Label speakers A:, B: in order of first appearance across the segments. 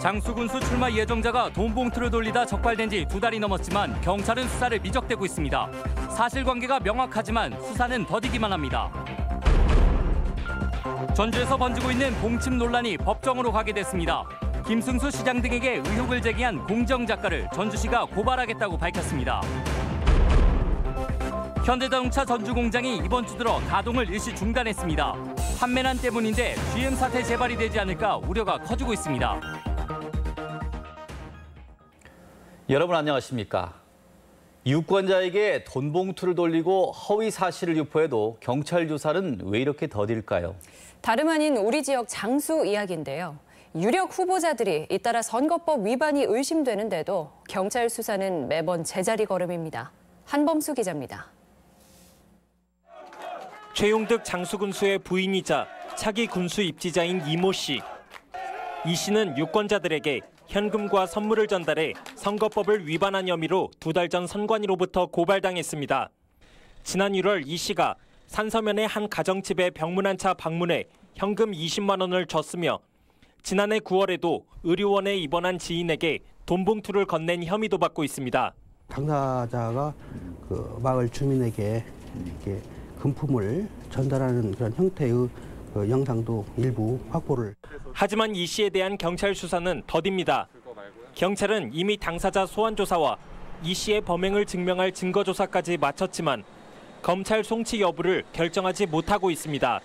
A: 장수군수 출마 예정자가 돈 봉투를 돌리다 적발된 지 2달이 넘었지만 경찰은 수사를 미적대고 있습니다. 사실관계가 명확하지만 수사는 더디기만 합니다. 전주에서 번지고 있는 봉침 논란이 법정으로 가게 됐습니다. 김승수 시장 등에게 의혹을 제기한 공정작가를 전주시가 고발하겠다고 밝혔습니다. 현대자동차 전주공장이 이번 주 들어 가동을 일시 중단했습니다. 판매난 때문인데 GM 사태 재발이 되지 않을까 우려가 커지고 있습니다.
B: 여러분 안녕하십니까? 유권자에게 돈 봉투를 돌리고 허위 사실을 유포해도 경찰 조사는 왜 이렇게 더딜까요?
C: 다름 아닌 우리 지역 장수 이야기인데요. 유력 후보자들이 잇따라 선거법 위반이 의심되는데도 경찰 수사는 매번 제자리 걸음입니다. 한범수 기자입니다.
D: 최용득 장수군수의 부인이자 차기 군수 입지자인 이모 씨. 이 씨는 유권자들에게 현금과 선물을 전달해 선거법을 위반한 혐의로 2달 전 선관위로부터 고발당했습니다. 지난 1월 이 씨가 산서면의 한 가정집에 병문 한 차 방문해 현금 20만 원을 줬으며 지난해 9월에도 의료원에 입원한 지인에게 돈 봉투를 건넨 혐의도 받고 있습니다.
E: 당사자가 그 마을 주민에게 이렇게 금품을 전달하는 그런 형태의 영상도 일부 확보를.
D: 하지만 이 씨에 대한 경찰 수사는 더딥니다. 경찰은 이미 당사자 소환 조사와 이 씨의 범행을 증명할 증거 조사까지 마쳤지만 검찰 송치 여부를 결정하지 못하고 있습니다.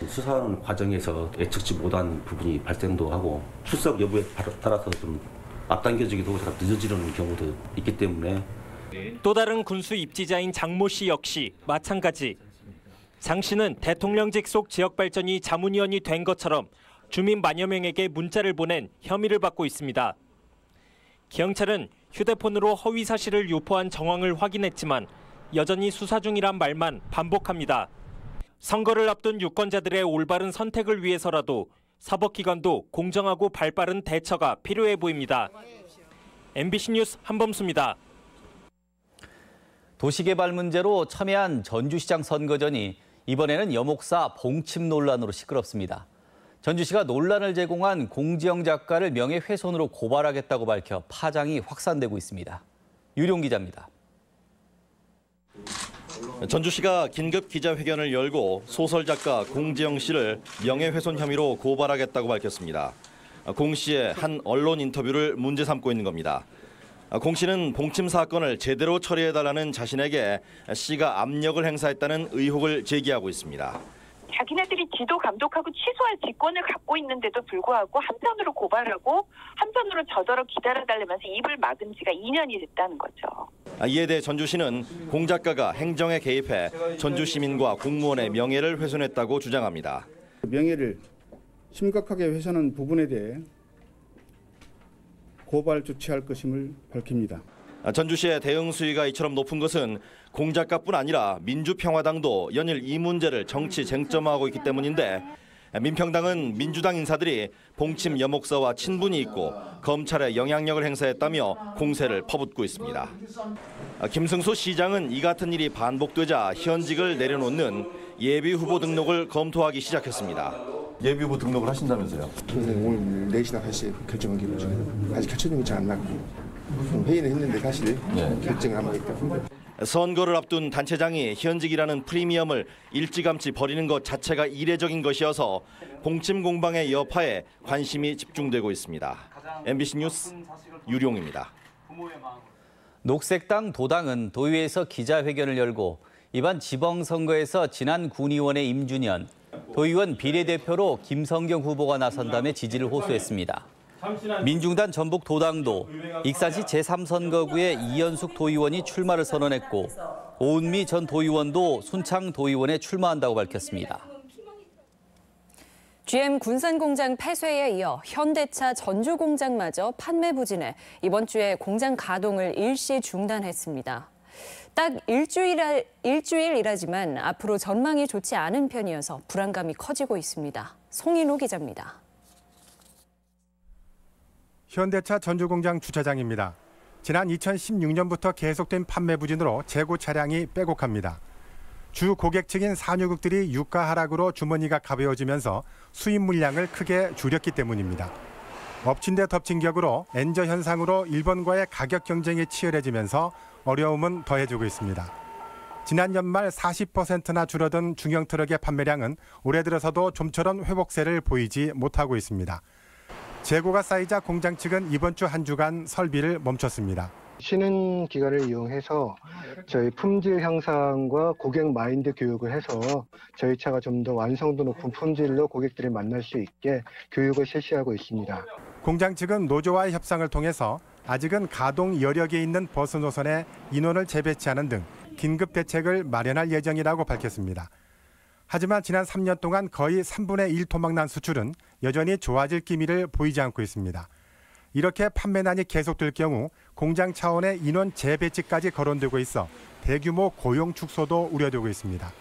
F: 수사하는 과정에서 예측치 못한 부분이 발생도 하고 출석 여부에 따라서 좀 앞당겨지기도 하고 늦어지는 경우도 있기 때문에.
D: 또 다른 군수 입지자인 장모 씨 역시 마찬가지. 장 씨는 대통령직 속 지역발전이 자문위원이 된 것처럼 주민 만여 명에게 문자를 보낸 혐의를 받고 있습니다. 경찰은 휴대폰으로 허위 사실을 유포한 정황을 확인했지만 여전히 수사 중이란 말만 반복합니다. 선거를 앞둔 유권자들의 올바른 선택을 위해서라도 사법기관도 공정하고 발빠른 대처가 필요해 보입니다. MBC 뉴스 한범수입니다.
B: 도시개발 문제로 첨예한 전주시장 선거전이 이번에는 여목사 봉침 논란으로 시끄럽습니다. 전주시가 논란을 제공한 공지영 작가를 명예훼손으로 고발하겠다고 밝혀 파장이 확산되고 있습니다. 유룡 기자입니다.
G: 전주시가 긴급 기자회견을 열고 소설작가 공지영 씨를 명예훼손 혐의로 고발하겠다고 밝혔습니다. 공 씨의 한 언론 인터뷰를 문제 삼고 있는 겁니다. 공 씨는 봉침 사건을 제대로 처리해달라는 자신에게 씨가 압력을 행사했다는 의혹을 제기하고 있습니다.
H: 자기네들이 지도 감독하고 취소할 직권을 갖고 있는데도 불구하고 한편으로 고발하고 한편으로 저더러 기다려달라면서 입을 막은 지가 2년이 됐다는 거죠.
G: 이에 대해 전주시는 공 작가가 행정에 개입해 전주 시민과 공무원의 명예를 훼손했다고 주장합니다.
I: 명예를 심각하게 훼손한 부분에 대해 고발 조치할 것임을 밝힙니다.
G: 전주시의 대응 수위가 이처럼 높은 것은 공 작가뿐 아니라 민주평화당도 연일 이 문제를 정치 쟁점화하고 있기 때문인데 민평당은 민주당 인사들이 봉침 여목사와 친분이 있고 검찰에 영향력을 행사했다며 공세를 퍼붓고 있습니다. 김승수 시장은 이 같은 일이 반복되자 현직을 내려놓는 예비후보 등록을 검토하기 시작했습니다.
J: 예비후보 등록을 하신다면서요?
K: 오늘 4시나 5시에 결정하기로 지금 아직 결정이 잘 안 나고 회의는 했는데 사실 결정을 안 하겠다.
G: 선거를 앞둔 단체장이 현직이라는 프리미엄을 일찌감치 버리는 것 자체가 이례적인 것이어서 봉침 공방의 여파에 관심이 집중되고 있습니다. MBC 뉴스 유룡입니다.
B: 녹색당 도당은 도의회에서 기자회견을 열고 이번 지방선거에서 지난 군의원의 임준현, 도의원 비례대표로 김성경 후보가 나선 다음에 지지를 호소했습니다. 민중단 전북 도당도 익산시 제3선거구에 이현숙 도의원이 출마를 선언했고 오은미 전 도의원도 순창 도의원에 출마한다고 밝혔습니다.
C: GM 군산공장 폐쇄에 이어 현대차 전주공장마저 판매 부진해 이번 주에 공장 가동을 일시 중단했습니다. 딱 일주일이라지만 앞으로 전망이 좋지 않은 편이어서 불안감이 커지고 있습니다. 송인호 기자입니다.
L: 현대차 전주공장 주차장입니다. 지난 2016년부터 계속된 판매 부진으로 재고 차량이 빼곡합니다. 주 고객 측인 산유국들이 유가 하락으로 주머니가 가벼워지면서 수입 물량을 크게 줄였기 때문입니다. 엎친 데 덮친 격으로 엔저 현상으로 일본과의 가격 경쟁이 치열해지면서 어려움은 더해지고 있습니다. 지난 연말 40%나 줄어든 중형 트럭의 판매량은 올해 들어서도 좀처럼 회복세를 보이지 못하고 있습니다. 재고가 쌓이자 공장 측은 이번 주 한 주간 설비를 멈췄습니다.
M: 쉬는 기간을 이용해서 저희 품질 향상과 고객 마인드 교육을 해서 저희 차가 좀 더 완성도 높은 품질로 고객들을 만날 수 있게 교육을 실시하고 있습니다.
L: 공장 측은 노조와의 협상을 통해서 아직은 가동 여력에 있는 버스 노선에 인원을 재배치하는 등 긴급 대책을 마련할 예정이라고 밝혔습니다. 하지만 지난 3년 동안 거의 3분의 1 토막난 수출은 여전히 좋아질 기미를 보이지 않고 있습니다. 이렇게 판매난이 계속될 경우 공장 차원의 인원 재배치까지 거론되고 있어 대규모 고용 축소도 우려되고 있습니다.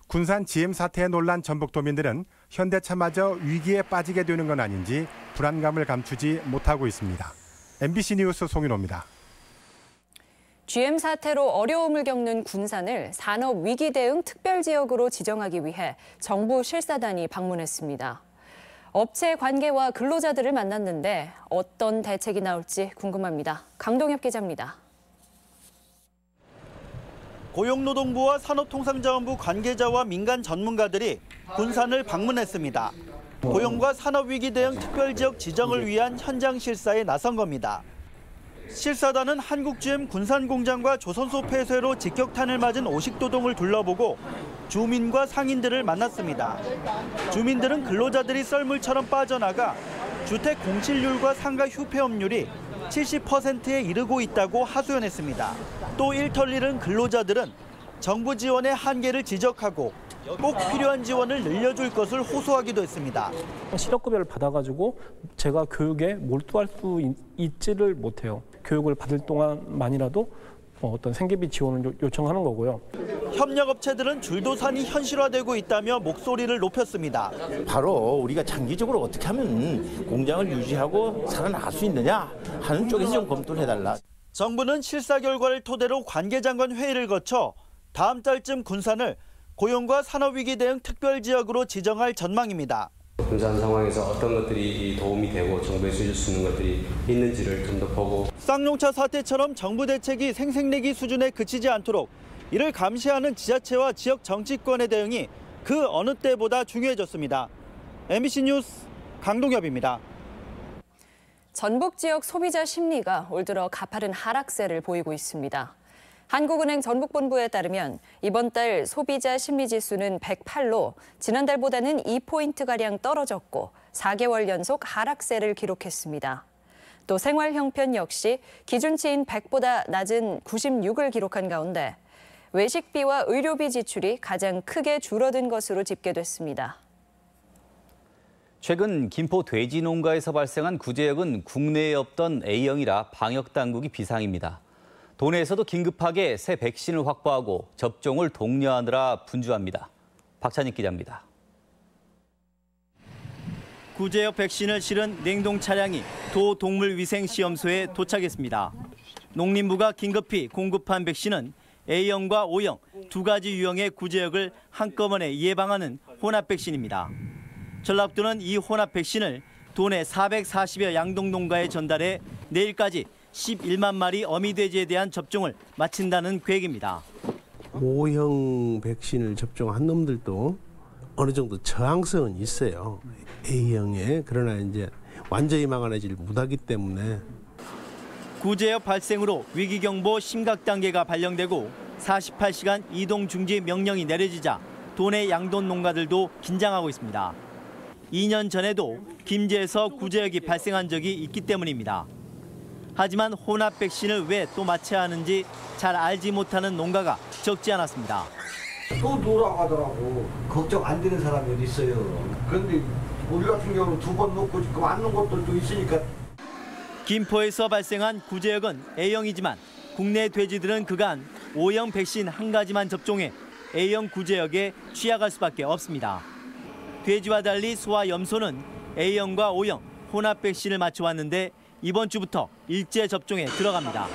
L: 군산 GM 사태에 놀란 전북도민들은 현대차마저 위기에 빠지게 되는 건 아닌지 불안감을 감추지 못하고 있습니다. MBC 뉴스 송윤호입니다.
C: GM 사태로 어려움을 겪는 군산을 산업위기 대응 특별지역으로 지정하기 위해 정부 실사단이 방문했습니다. 업체 관계와 근로자들을 만났는데 어떤 대책이 나올지 궁금합니다. 강동엽 기자입니다.
N: 고용노동부와 산업통상자원부 관계자와 민간 전문가들이 군산을 방문했습니다. 고용과 산업위기 대응 특별지역 지정을 위한 현장 실사에 나선 겁니다. 실사단은 한국GM 군산공장과 조선소 폐쇄로 직격탄을 맞은 오식도동을 둘러보고 주민과 상인들을 만났습니다. 주민들은 근로자들이 썰물처럼 빠져나가 주택 공실률과 상가 휴폐업률이 70%에 이르고 있다고 하소연했습니다. 또 일터를 잃은 근로자들은 정부 지원의 한계를 지적하고 꼭 필요한 지원을 늘려줄 것을 호소하기도 했습니다.
O: 실업급여를 받아가지고 제가 교육에 몰두할 수 있지를 못해요. 교육을 받을 동안만이라도 어떤 생계비 지원을 요청하는 거고요.
N: 협력업체들은 줄도산이 현실화되고 있다며 목소리를 높였습니다.
P: 바로 우리가 장기적으로 어떻게 하면 공장을 유지하고 살아날 수 있느냐 하는 쪽에서 좀 검토를 해달라.
N: 정부는 실사 결과를 토대로 관계장관 회의를 거쳐 다음 달쯤 군산을 고용과 산업위기 대응 특별지역으로 지정할 전망입니다.
Q: 군산 상황에서 어떤 것들이 도움이 되고 정부에서 해줄 수 있는 것들이 있는지를 좀 더 보고
N: 쌍용차 사태처럼 정부 대책이 생색내기 수준에 그치지 않도록 이를 감시하는 지자체와 지역 정치권의 대응이 그 어느 때보다 중요해졌습니다. MBC 뉴스 강동엽입니다.
C: 전북 지역 소비자 심리가 올 들어 가파른 하락세를 보이고 있습니다. 한국은행 전북본부에 따르면 이번 달 소비자 심리지수는 108로 지난달보다는 2포인트가량 떨어졌고 4개월 연속 하락세를 기록했습니다. 또 생활형편 역시 기준치인 100보다 낮은 96을 기록한 가운데 외식비와 의료비 지출이 가장 크게 줄어든 것으로 집계됐습니다.
B: 최근 김포 돼지 농가에서 발생한 구제역은 국내에 없던 A형이라 방역당국이 비상입니다. 도내에서도 긴급하게 새 백신을 확보하고 접종을 독려하느라 분주합니다. 박찬익 기자입니다.
N: 구제역 백신을 실은 냉동 차량이 도 동물위생시험소에 도착했습니다. 농림부가 긴급히 공급한 백신은 A형과 O형 두 가지 유형의 구제역을 한꺼번에 예방하는 혼합 백신입니다. 전라북도는 이 혼합 백신을 도내 440여 양동 농가에 전달해 내일까지 11만 마리 어미돼지에 대한 접종을 마친다는 계획입니다.
R: O형 백신을 접종한 놈들도 어느 정도 저항성은 있어요. A형에 그러나 이제 완전히 막아내질 못하기 때문에
N: 구제역 발생으로 위기경보 심각 단계가 발령되고 48시간 이동 중지 명령이 내려지자 도내 양돈 농가들도 긴장하고 있습니다. 2년 전에도 김제에서 구제역이 발생한 적이 있기 때문입니다. 하지만 혼합 백신을 왜 또 맞춰야 하는지 잘 알지 못하는 농가가 적지 않았습니다.
S: 또 돌아가더라고. 걱정 안 되는 사람이 어디 있어요. 그런데 우리 같은 경우는 2번 놓고 지금 안 놓은 것들도 있으니까.
N: 김포에서 발생한 구제역은 A형이지만 국내 돼지들은 그간 O형 백신 한 가지만 접종해 A형 구제역에 취약할 수밖에 없습니다. 돼지와 달리 소와 염소는 A형과 O형 혼합 백신을 맞춰왔는데 이번 주부터 일제 접종에 들어갑니다.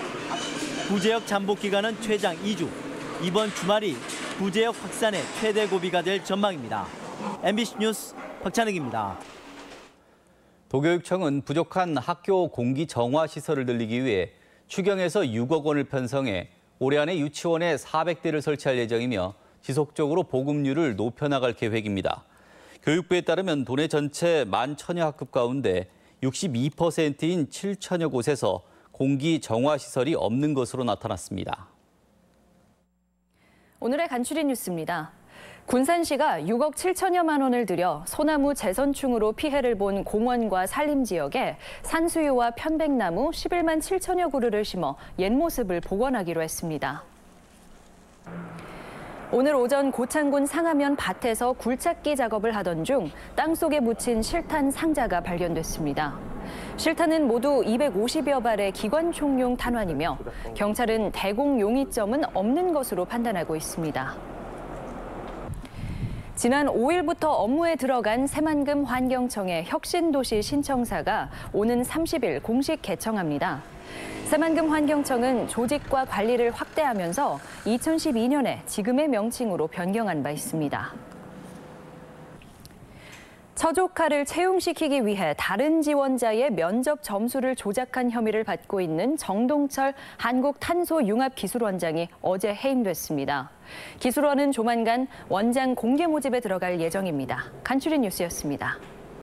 N: 구제역 잠복 기간은 최장 2주. 이번 주말이 구제역 확산의 최대 고비가 될 전망입니다. MBC 뉴스 박찬익입니다.
B: 도교육청은 부족한 학교 공기 정화 시설을 늘리기 위해 추경에서 6억 원을 편성해 올해 안에 유치원에 400대를 설치할 예정이며 지속적으로 보급률을 높여나갈 계획입니다. 교육부에 따르면 도내 전체 11,000여 학급 가운데 62%인 7,000여 곳에서 공기 정화 시설이 없는 것으로 나타났습니다.
C: 오늘의 간추린 뉴스입니다. 군산시가 6억 7천여만 원을 들여 소나무 재선충으로 피해를 본 공원과 산림 지역에 산수유와 편백나무 11만 7천여 그루를 심어 옛 모습을 복원하기로 했습니다. 오늘 오전 고창군 상하면 밭에서 굴착기 작업을 하던 중 땅속에 묻힌 실탄 상자가 발견됐습니다. 실탄은 모두 250여 발의 기관총용 탄환이며 경찰은 대공 용의점은 없는 것으로 판단하고 있습니다. 지난 5일부터 업무에 들어간 새만금 환경청의 혁신도시 신청사가 오는 30일 공식 개청합니다. 새만금 환경청은 조직과 관리를 확대하면서 2012년에 지금의 명칭으로 변경한 바 있습니다. 처조카를 채용시키기 위해 다른 지원자의 면접 점수를 조작한 혐의를 받고 있는 정동철 한국탄소융합기술원장이 어제 해임됐습니다. 기술원은 조만간 원장 공개 모집에 들어갈 예정입니다. 간추린 뉴스였습니다.